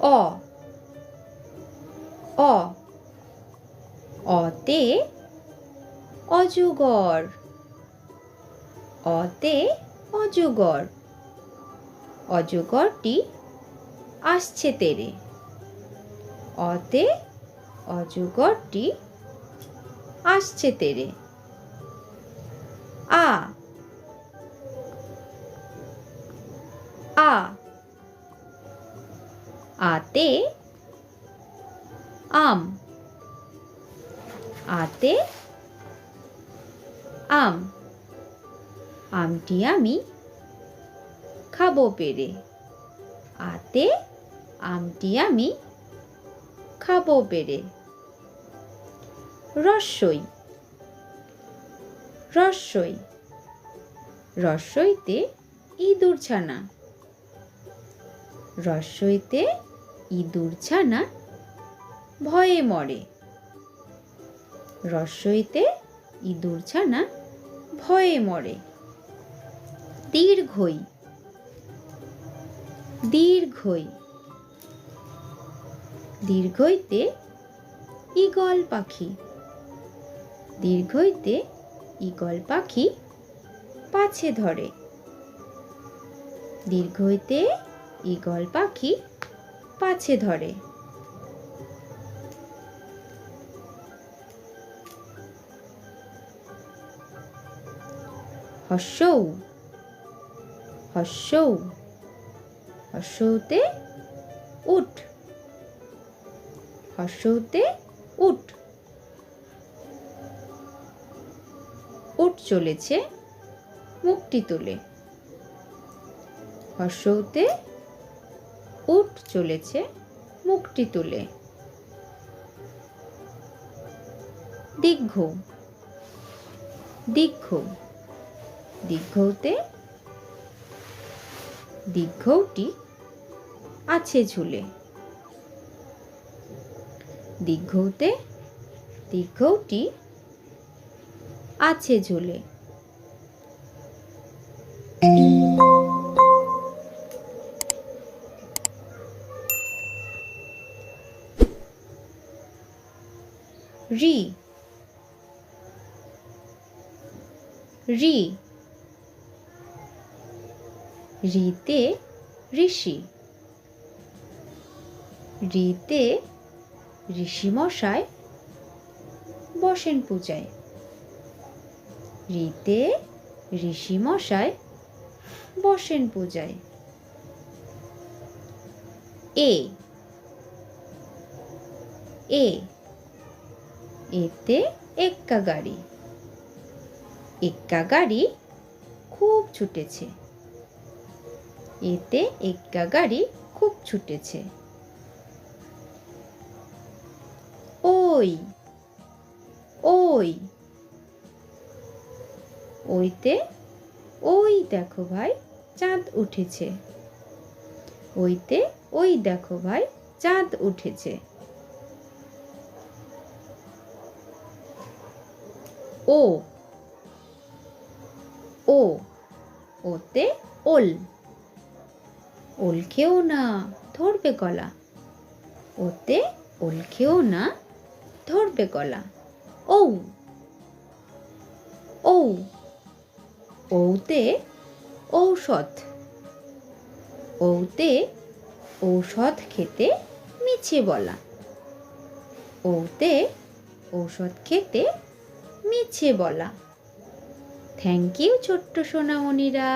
অ অ অতে অজগর অতে অজগর অজগরটি আসছে তেড়ে অতে অজগরটি আসছে তেড়ে আ আ আতে আম আতে আম আমটি আমি খাবো পেড়ে আতে আমটি আমি খাবো পেড়ে রস্বই রস্বই রস্বইতে ইঁদুর ছানা রস্বইতে ইঁদুর ছানা ভয়ে মরে রস্বইতে ইঁদুর ছানা ভয়ে মরে দীর্ঘই দীর্ঘই দীর্ঘইতে ঈগল পাখি দীর্ঘইতে ঈগল পাখি পাছে ধরে দীর্ঘইতে ঈগল পাখি পাছে ধরে হস্যৌ হস্যৌ হস্যৌতে উট হস্যৌতে উট উট চলেছে মুখটি তুলে হস্যৌতে উট চলেছে মুখটি তুলে দীর্ঘ দীর্ঘ দীর্ঘৌতে দীর্ঘৌটি আছে ঝুলে দীর্ঘৌতে দীর্ঘৌটি আছে ঝুলে রি রি রিতে ঋষি রিতে ঋষিমশাই বসেন পূজায় রিতে ঋষিমশাই বসেন পূজায় এ এ এতে এক্কা গাড়ি এক্কা গাড়ি খুব ছুটেছে এতে এক্কা গাড়ি খুব ছুটেছে ওই ওই ওইতে ওই দেখো ভাই চাঁদ উঠেছে ওইতে ওই দেখো ভাই চাঁদ উঠেছে ও ও ওতে ওল ওল খেও না ধরবে গলা ওতে ওল খেও না ধরবে গলা ঔ ঔ ঔতে ঔষধ ঔতে ঔষধ খেতে মিছে বলা ওতে ঔষধ খেতে মিছে বলা থ্যাংক ইউ ছোট্ট সোনামণিরা।